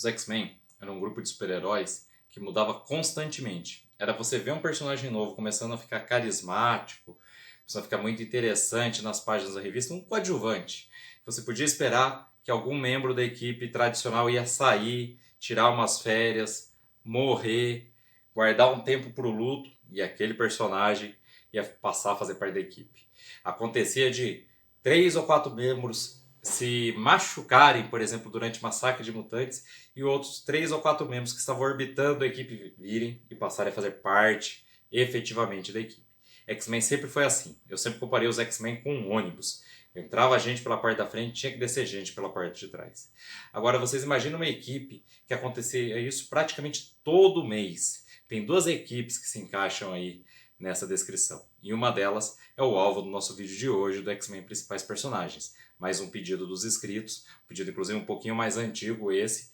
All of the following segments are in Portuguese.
Os X-Men eram um grupo de super-heróis que mudava constantemente. Era você ver um personagem novo começando a ficar carismático, começando a ficar muito interessante nas páginas da revista, um coadjuvante. Você podia esperar que algum membro da equipe tradicional ia sair, tirar umas férias, morrer, guardar um tempo para o luto e aquele personagem ia passar a fazer parte da equipe. Acontecia de 3 ou 4 membros se machucarem, por exemplo, durante Massacre de Mutantes, e outros 3 ou 4 membros que estavam orbitando a equipe virem e passarem a fazer parte efetivamente da equipe. X-Men sempre foi assim. Eu sempre comparei os X-Men com um ônibus. Entrava gente pela parte da frente, tinha que descer gente pela parte de trás. Agora, vocês imaginam uma equipe que acontecia isso praticamente todo mês. Tem 2 equipes que se encaixam aí nessa descrição. E uma delas é o alvo do nosso vídeo de hoje, do X-Men Principais Personagens. Mais um pedido dos inscritos, um pedido inclusive um pouquinho mais antigo esse,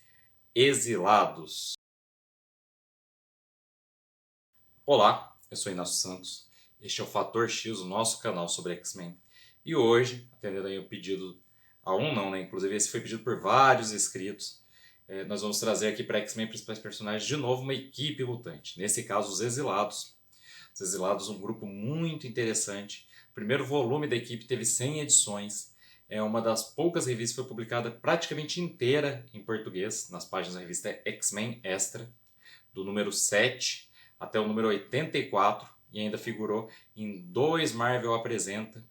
Exilados. Olá, eu sou Inácio Santos, este é o Fator X, o nosso canal sobre X-Men. E hoje, atendendo aí o pedido a um não, né? Inclusive esse foi pedido por vários inscritos, nós vamos trazer aqui para X-Men Principais Personagens de novo uma equipe mutante. Nesse caso, os Exilados. Os Exilados, um grupo muito interessante. O primeiro volume da equipe teve 100 edições. É uma das poucas revistas que foi publicada praticamente inteira em português, nas páginas da revista X-Men Extra, do número 7 até o número 84, e ainda figurou em 2 Marvel Apresenta,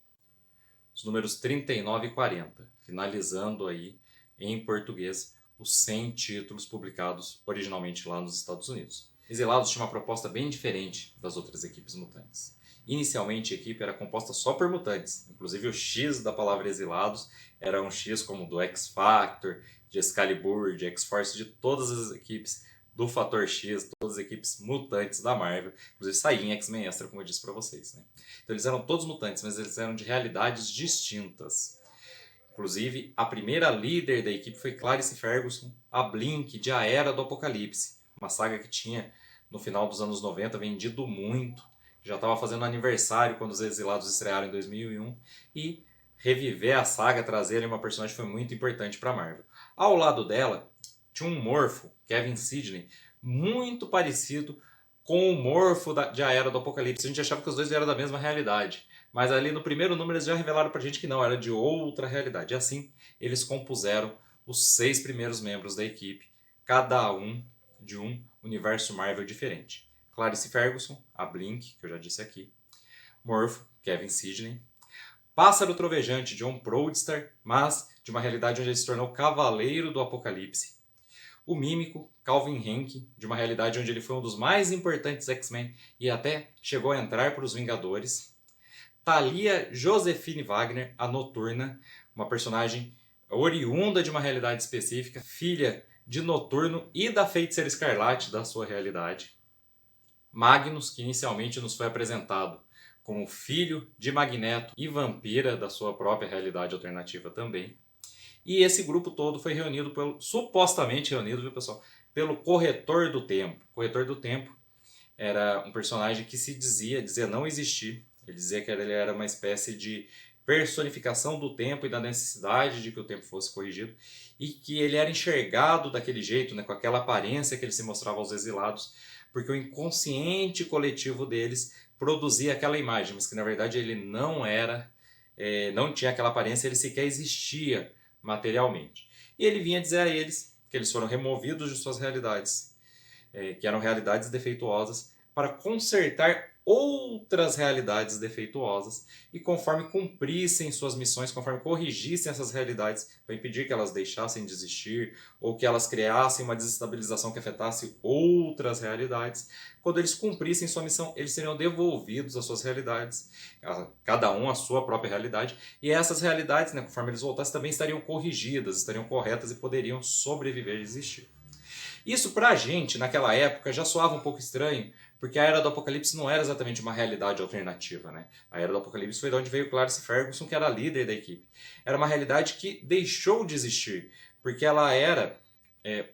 os números 39 e 40, finalizando aí em português os 100 títulos publicados originalmente lá nos Estados Unidos. Exilados tinha uma proposta bem diferente das outras equipes mutantes. Inicialmente a equipe era composta só por mutantes, inclusive o X da palavra Exilados era um X como do X-Factor, de Excalibur, de X-Force, de todas as equipes do Fator X, todas as equipes mutantes da Marvel, inclusive saía em X-Men Extra, como eu disse para vocês. Né? Então eles eram todos mutantes, mas eles eram de realidades distintas. Inclusive, a primeira líder da equipe foi Clarice Ferguson, a Blink de A Era do Apocalipse, uma saga que tinha, no final dos anos 90, vendido muito, já estava fazendo aniversário quando os Exilados estrearam em 2001, e reviver a saga, trazer uma personagem foi muito importante para a Marvel. Ao lado dela, tinha um morfo, Kevin Sidney, muito parecido com o morfo de A Era do Apocalipse. A gente achava que os dois eram da mesma realidade. Mas ali no primeiro número eles já revelaram pra gente que não, era de outra realidade. E assim, eles compuseram os 6 primeiros membros da equipe, cada um de um universo Marvel diferente. Clarice Ferguson, a Blink, que eu já disse aqui. Morpho, Kevin Sidney. Pássaro Trovejante, John Proudstar, mas de uma realidade onde ele se tornou Cavaleiro do Apocalipse. O Mímico, Calvin Henke, de uma realidade onde ele foi um dos mais importantes X-Men e até chegou a entrar para os Vingadores. Thalia Josephine Wagner, a Noturna, uma personagem oriunda de uma realidade específica, filha de Noturno e da Feiticeira Escarlate da sua realidade. Magnus, que inicialmente nos foi apresentado como filho de Magneto e vampira da sua própria realidade alternativa também. E esse grupo todo foi reunido, supostamente reunido, viu pessoal, pelo Corretor do Tempo. O Corretor do Tempo era um personagem que dizia não existir. Ele dizia que ele era uma espécie de personificação do tempo e da necessidade de que o tempo fosse corrigido, e que ele era enxergado daquele jeito, né, com aquela aparência que ele se mostrava aos exilados, porque o inconsciente coletivo deles produzia aquela imagem, mas que na verdade ele não era, não tinha aquela aparência, ele sequer existia materialmente. E ele vinha dizer a eles que eles foram removidos de suas realidades, que eram realidades defeituosas, para consertar outras realidades defeituosas, e conforme cumprissem suas missões, conforme corrigissem essas realidades, para impedir que elas deixassem de existir ou que elas criassem uma desestabilização que afetasse outras realidades, quando eles cumprissem sua missão, eles seriam devolvidos às suas realidades, cada um à sua própria realidade, e essas realidades, né, conforme eles voltassem, também estariam corrigidas, estariam corretas e poderiam sobreviver e existir. Isso pra gente, naquela época, já soava um pouco estranho, porque a Era do Apocalipse não era exatamente uma realidade alternativa, né? A Era do Apocalipse foi de onde veio Clarice Ferguson, que era a líder da equipe. Era uma realidade que deixou de existir, porque ela era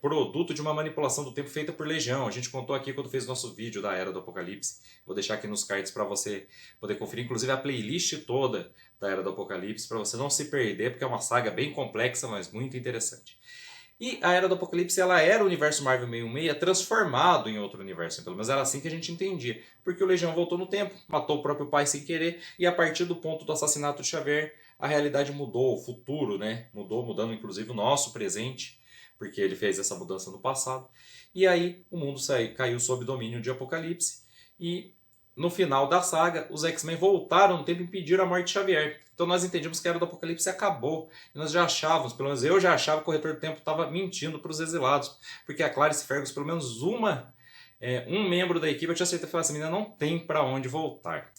produto de uma manipulação do tempo feita por Legião. A gente contou aqui quando fez o nosso vídeo da Era do Apocalipse. Vou deixar aqui nos cards para você poder conferir, inclusive a playlist toda da Era do Apocalipse, para você não se perder, porque é uma saga bem complexa, mas muito interessante. E a Era do Apocalipse, ela era o universo Marvel 616 transformado em outro universo. Pelo menos era assim que a gente entendia. Porque o Legião voltou no tempo, matou o próprio pai sem querer, e a partir do ponto do assassinato de Xavier, a realidade mudou, o futuro, né? Mudou, mudando inclusive o nosso presente, porque ele fez essa mudança no passado. E aí o mundo caiu sob domínio de Apocalipse, e no final da saga, os X-Men voltaram no tempo e impediram a morte de Xavier. Então nós entendemos que a Era do Apocalipse acabou. E nós já achávamos, pelo menos eu já achava que o Corretor do Tempo estava mentindo para os exilados. Porque a Clarice Fergus, pelo menos um membro da equipe, eu tinha certeza que essa menina não tem para onde voltar.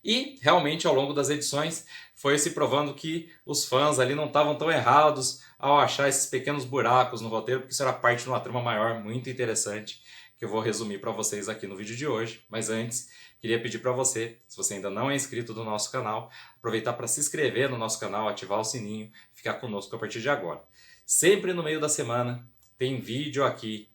E realmente ao longo das edições foi se provando que os fãs ali não estavam tão errados ao achar esses pequenos buracos no roteiro, porque isso era parte de uma trama maior, muito interessante, que eu vou resumir para vocês aqui no vídeo de hoje. Mas antes, queria pedir para você, se você ainda não é inscrito do nosso canal, aproveitar para se inscrever no nosso canal, ativar o sininho e ficar conosco a partir de agora. Sempre no meio da semana tem vídeo aqui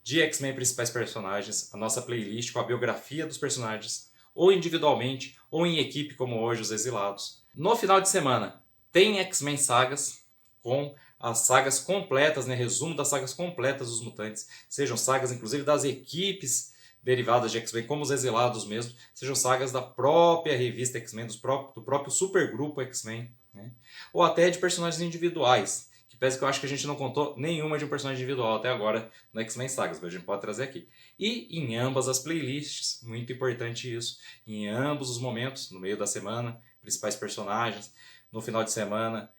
de X-Men Principais Personagens, a nossa playlist com a biografia dos personagens, ou individualmente, ou em equipe, como hoje os Exilados. No final de semana tem X-Men Sagas, com as sagas completas, né, resumo das sagas completas dos mutantes, sejam sagas inclusive das equipes derivadas de X-Men, como os Exilados mesmo, sejam sagas da própria revista X-Men, do próprio supergrupo X-Men, né, ou até de personagens individuais, que pese que eu acho que a gente não contou nenhuma de um personagem individual até agora no X-Men Sagas, mas a gente pode trazer aqui. E em ambas as playlists, muito importante isso, em ambos os momentos, no meio da semana, principais personagens, no final de semana,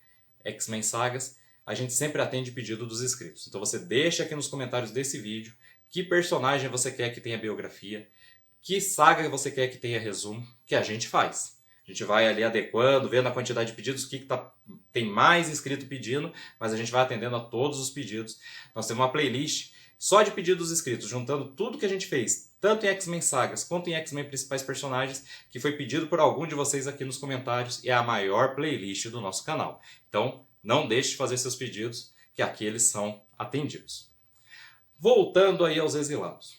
X-Men Sagas, a gente sempre atende pedido dos inscritos. Então você deixa aqui nos comentários desse vídeo que personagem você quer que tenha biografia, que saga você quer que tenha resumo, que a gente faz. A gente vai ali adequando, vendo a quantidade de pedidos, o que tem mais inscrito pedindo, mas a gente vai atendendo a todos os pedidos. Nós temos uma playlist só de pedidos inscritos, juntando tudo que a gente fez, tanto em X-Men Sagas quanto em X-Men Principais Personagens, que foi pedido por algum de vocês aqui nos comentários, e é a maior playlist do nosso canal. Então, não deixe de fazer seus pedidos, que aqui eles são atendidos. Voltando aí aos Exilados.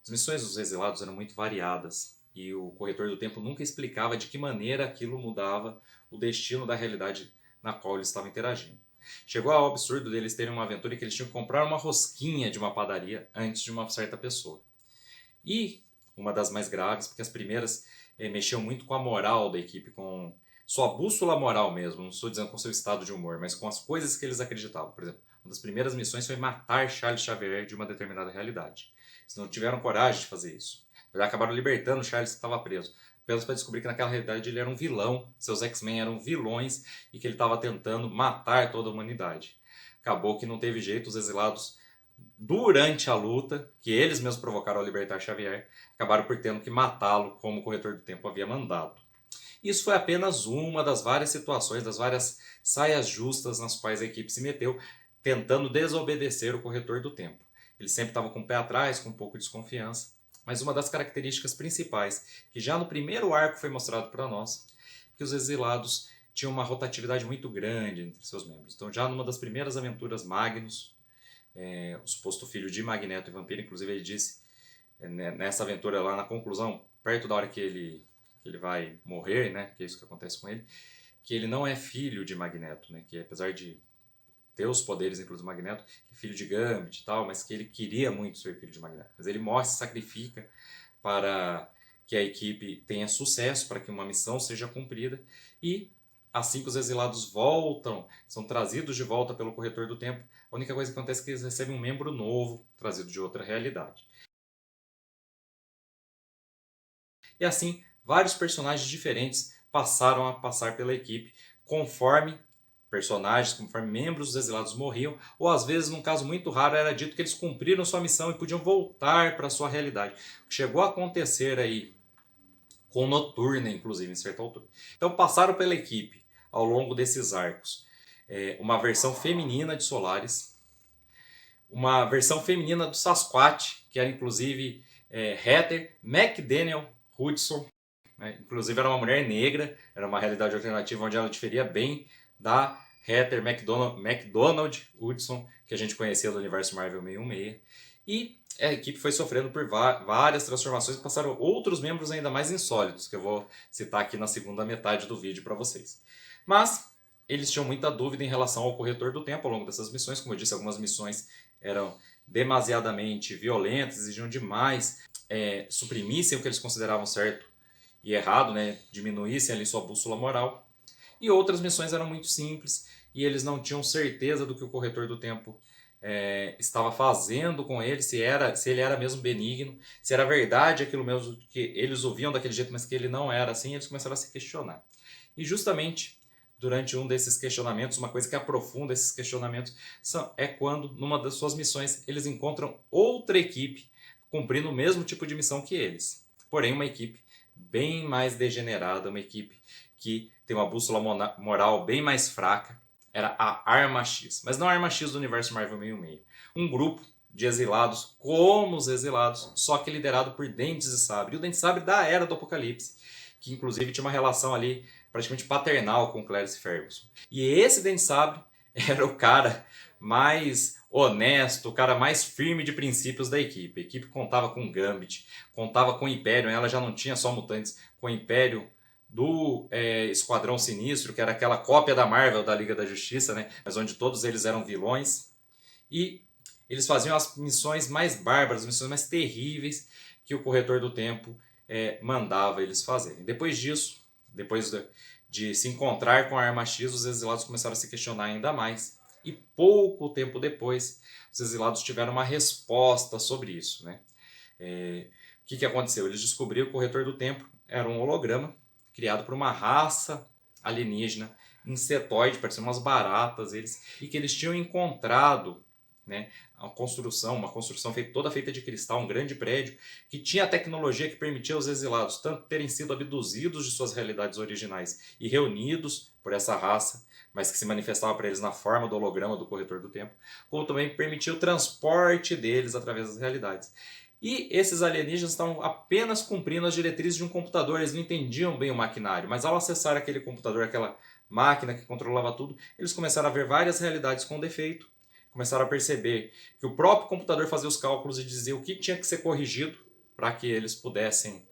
As missões dos Exilados eram muito variadas, e o Corretor do Tempo nunca explicava de que maneira aquilo mudava o destino da realidade na qual eles estavam interagindo. Chegou ao absurdo deles terem uma aventura em que eles tinham que comprar uma rosquinha de uma padaria antes de uma certa pessoa. E uma das mais graves, porque as primeiras mexiam muito com a moral da equipe, com sua bússola moral mesmo, não estou dizendo com seu estado de humor, mas com as coisas que eles acreditavam. Por exemplo, uma das primeiras missões foi matar Charles Xavier de uma determinada realidade. Eles não tiveram coragem de fazer isso. Eles acabaram libertando Charles, que estava preso. Apenas para descobrir que naquela realidade ele era um vilão, seus X-Men eram vilões e que ele estava tentando matar toda a humanidade. Acabou que não teve jeito, os Exilados, durante a luta, que eles mesmos provocaram ao libertar Xavier, acabaram por tendo que matá-lo como o Corretor do Tempo havia mandado. Isso foi apenas uma das várias situações, das várias saias justas nas quais a equipe se meteu, tentando desobedecer o Corretor do Tempo. Ele sempre estava com o pé atrás, com um pouco de desconfiança. Mas uma das características principais, que já no primeiro arco foi mostrado para nós, que os Exilados tinham uma rotatividade muito grande entre seus membros. Então já numa das primeiras aventuras, Magnus, o suposto filho de Magneto e Vampiro, inclusive ele disse, nessa aventura lá na conclusão, perto da hora que ele vai morrer, né, que é isso que acontece com ele, que ele não é filho de Magneto, né, que apesar de ter os poderes, inclusive do Magneto, é filho de Gambit e tal, mas que ele queria muito ser filho de Magneto. Mas ele morre, se sacrifica para que a equipe tenha sucesso, para que uma missão seja cumprida, e assim que os exilados voltam, são trazidos de volta pelo Corretor do Tempo, a única coisa que acontece é que eles recebem um membro novo, trazido de outra realidade. E assim, vários personagens diferentes passaram a passar pela equipe, conforme personagens, conforme membros dos exilados morriam, ou às vezes, num caso muito raro, era dito que eles cumpriram sua missão e podiam voltar para sua realidade. Chegou a acontecer aí com Noturna, inclusive, em certa altura. Então passaram pela equipe, ao longo desses arcos, uma versão feminina de Solaris, uma versão feminina do Sasquatch, que era inclusive Heather McDaniel Hudson, né? Inclusive era uma mulher negra, era uma realidade alternativa onde ela diferia bem da Heather McDonald Hudson, que a gente conhecia do universo Marvel 616. E a equipe foi sofrendo por várias transformações e passaram outros membros ainda mais insólitos, que eu vou citar aqui na segunda metade do vídeo para vocês. Mas eles tinham muita dúvida em relação ao corretor do tempo ao longo dessas missões. Como eu disse, algumas missões eram demasiadamente violentas, exigiam demais, suprimissem o que eles consideravam certo e errado, né? Diminuíssem ali sua bússola moral. E outras missões eram muito simples e eles não tinham certeza do que o corretor do tempo estava fazendo com ele, se ele era mesmo benigno, se era verdade aquilo mesmo que eles ouviam daquele jeito, mas que ele não era assim, eles começaram a se questionar. E justamente durante um desses questionamentos, uma coisa que aprofunda esses questionamentos é quando, numa das suas missões, eles encontram outra equipe cumprindo o mesmo tipo de missão que eles. Porém, uma equipe bem mais degenerada, uma equipe que tem uma bússola moral bem mais fraca, era a Arma X. Mas não a Arma X do universo Marvel 616. Um grupo de exilados, como os exilados, só que liderado por Dentes de Sabre. E o Dentes de Sabre da Era do Apocalipse, que inclusive tinha uma relação ali praticamente paternal com Clarice Ferguson. E esse Dentes de Sabre era o cara mais honesto, o cara mais firme de princípios da equipe. A equipe contava com Gambit, contava com o Império, ela já não tinha só mutantes, com o Império do Esquadrão Sinistro, que era aquela cópia da Marvel da Liga da Justiça, né? Mas onde todos eles eram vilões. E eles faziam as missões mais bárbaras, as missões mais terríveis que o Corretor do Tempo mandava eles fazerem. Depois disso, depois de se encontrar com a Arma X, os exilados começaram a se questionar ainda mais. E pouco tempo depois, os exilados tiveram uma resposta sobre isso, né? O que aconteceu? Eles descobriram que o Corretor do Tempo era um holograma criado por uma raça alienígena, insetoide, parecendo umas baratas, e que eles tinham encontrado, né, uma construção toda feita de cristal, um grande prédio, que tinha a tecnologia que permitia aos exilados tanto terem sido abduzidos de suas realidades originais e reunidos por essa raça, mas que se manifestava para eles na forma do holograma do Corretor do Tempo, como também permitia o transporte deles através das realidades. E esses alienígenas estavam apenas cumprindo as diretrizes de um computador, eles não entendiam bem o maquinário, mas ao acessar aquele computador, aquela máquina que controlava tudo, eles começaram a ver várias realidades com defeito, começaram a perceber que o próprio computador fazia os cálculos e dizia o que tinha que ser corrigido para que eles pudessem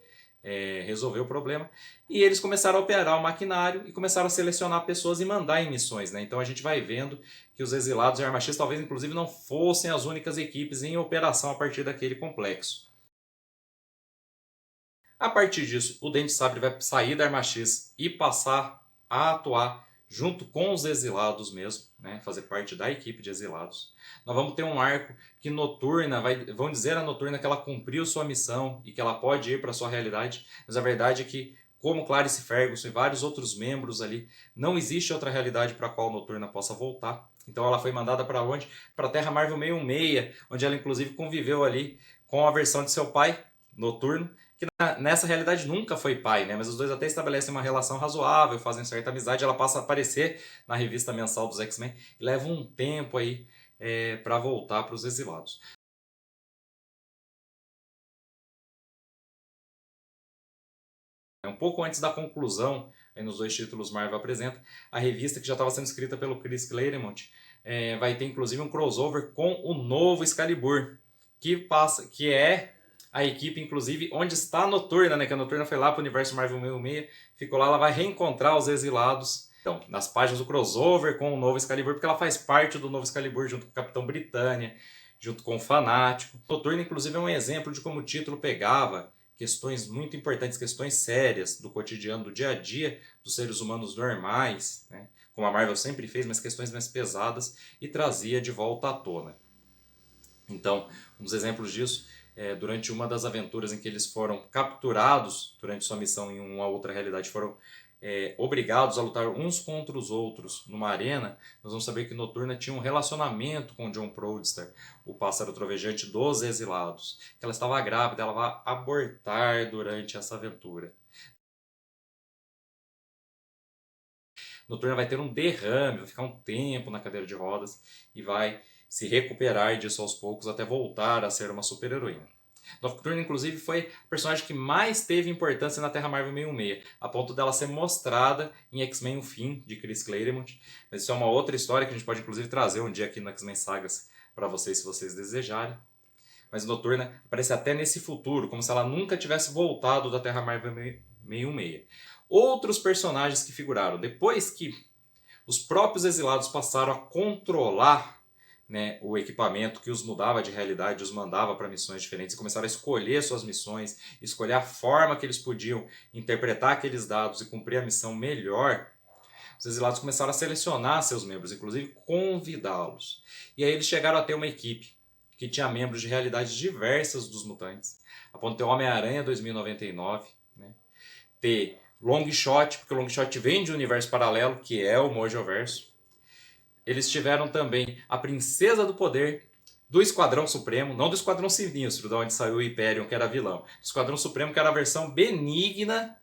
resolver o problema. E eles começaram a operar o maquinário e começaram a selecionar pessoas e mandar em missões, né? Então a gente vai vendo que os exilados e Arma X talvez inclusive não fossem as únicas equipes em operação a partir daquele complexo. A partir disso, o Dente Sabre vai sair da Arma X e passar a atuar junto com os exilados mesmo, né? Fazer parte da equipe de exilados. Nós vamos ter um arco que Noturna, vão dizer a Noturna que ela cumpriu sua missão e que ela pode ir para a sua realidade, mas a verdade é que, como Clarice Ferguson e vários outros membros ali, não existe outra realidade para a qual Noturna possa voltar. Então ela foi mandada para onde? Para a Terra Marvel 616, onde ela inclusive conviveu ali com a versão de seu pai, Noturno, que nessa realidade nunca foi pai, né? Mas os dois até estabelecem uma relação razoável, fazem certa amizade, ela passa a aparecer na revista mensal dos X-Men e leva um tempo aí para voltar para os exilados. Um pouco antes da conclusão, aí nos dois títulos Marvel apresenta, a revista que já estava sendo escrita pelo Chris Claremont vai ter inclusive um crossover com o novo Excalibur, que é a equipe, inclusive, onde está a Noturna, né? Que a Noturna foi lá para o universo Marvel 616, ficou lá, ela vai reencontrar os exilados. Então, nas páginas do crossover com o novo Excalibur, porque ela faz parte do novo Excalibur junto com o Capitão Britânia, junto com o Fanático. Noturna, inclusive, é um exemplo de como o título pegava questões muito importantes, questões sérias do cotidiano, do dia a dia dos seres humanos normais, né? Como a Marvel sempre fez, mas questões mais pesadas, e trazia de volta à tona. Então, um dos exemplos disso durante uma das aventuras em que eles foram capturados durante sua missão em uma outra realidade, foram obrigados a lutar uns contra os outros numa arena, nós vamos saber que Noturna tinha um relacionamento com John Prodster, o pássaro trovejante dos exilados, que ela estava grávida, ela vai abortar durante essa aventura. Noturna vai ter um derrame, vai ficar um tempo na cadeira de rodas e vai se recuperar disso aos poucos até voltar a ser uma super-heroína. Nocturne, inclusive, foi a personagem que mais teve importância na Terra Marvel 616, a ponto dela ser mostrada em X-Men O Fim, de Chris Claremont. Mas isso é uma outra história que a gente pode, inclusive, trazer um dia aqui no X-Men Sagas para vocês, se vocês desejarem. Mas Noturna aparece até nesse futuro, como se ela nunca tivesse voltado da Terra Marvel 616. Outros personagens que figuraram, depois que os próprios exilados passaram a controlar, né, o equipamento que os mudava de realidade, os mandava para missões diferentes, e começaram a escolher suas missões, escolher a forma que eles podiam interpretar aqueles dados e cumprir a missão melhor. Os exilados começaram a selecionar seus membros, inclusive convidá-los. E aí eles chegaram a ter uma equipe que tinha membros de realidades diversas dos mutantes, a ponto de ter Homem-Aranha 2099, né? Ter Longshot, porque o Longshot vem de um universo paralelo, que é o Mojoverso. Eles tiveram também a Princesa do Poder, do Esquadrão Supremo, não do Esquadrão Sinistro, de onde saiu o Hyperion, que era vilão. Do Esquadrão Supremo, que era a versão benigna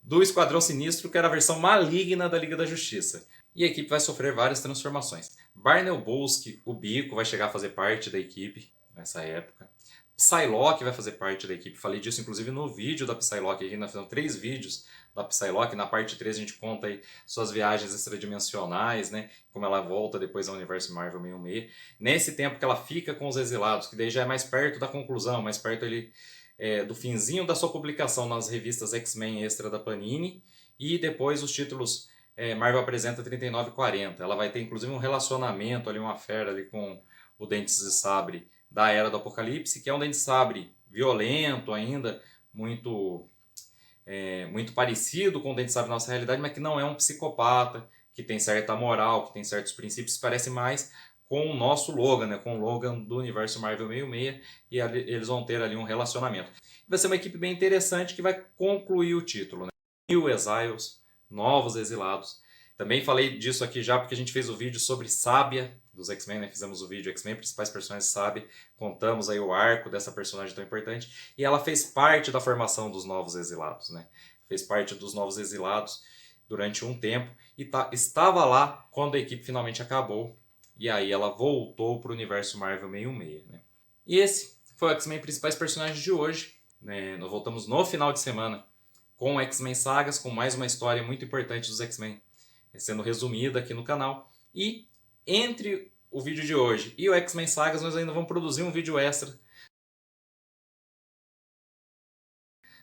do Esquadrão Sinistro, que era a versão maligna da Liga da Justiça. E a equipe vai sofrer várias transformações. Barnelbowski, o Bico, vai chegar a fazer parte da equipe nessa época. Psylocke vai fazer parte da equipe. Falei disso inclusive no vídeo da Psylocke. Aqui nós fizemos 3 vídeos da Psylocke. Na parte 3 a gente conta aí suas viagens extradimensionais, né? Como ela volta depois ao universo Marvel 66. Nesse tempo que ela fica com os exilados, que daí já é mais perto da conclusão, mais perto ali do finzinho da sua publicação nas revistas X-Men Extra da Panini. E depois os títulos Marvel Apresenta 39 e 40. Ela vai ter inclusive um relacionamento ali, uma fera ali com o Dentes de Sabre da Era do Apocalipse, que é um Dente de Sabre violento ainda, muito parecido com o Dente de Sabre na nossa realidade, mas que não é um psicopata, que tem certa moral, que tem certos princípios, parece mais com o nosso Logan, né? Com o Logan do universo Marvel 66, e eles vão ter ali um relacionamento. Vai ser uma equipe bem interessante que vai concluir o título, né? New Exiles, Novos Exilados. Também falei disso aqui já porque a gente fez o vídeo sobre Sábia dos X-Men, né? Fizemos o vídeo X-Men, principais personagens de Sábia, contamos aí o arco dessa personagem tão importante, e ela fez parte da formação dos Novos Exilados, né? Fez parte dos Novos Exilados durante um tempo e estava lá quando a equipe finalmente acabou, e aí ela voltou para o universo Marvel 66, né? E esse foi o X-Men Principais Personagens de hoje, né? Nós voltamos no final de semana com X-Men Sagas, com mais uma história muito importante dos X-Men sendo resumida aqui no canal. E entre o vídeo de hoje e o X-Men Sagas, nós ainda vamos produzir um vídeo extra.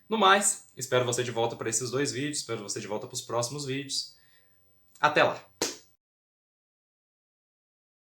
No mais, espero você de volta para esses 2 vídeos, espero você de volta para os próximos vídeos. Até lá!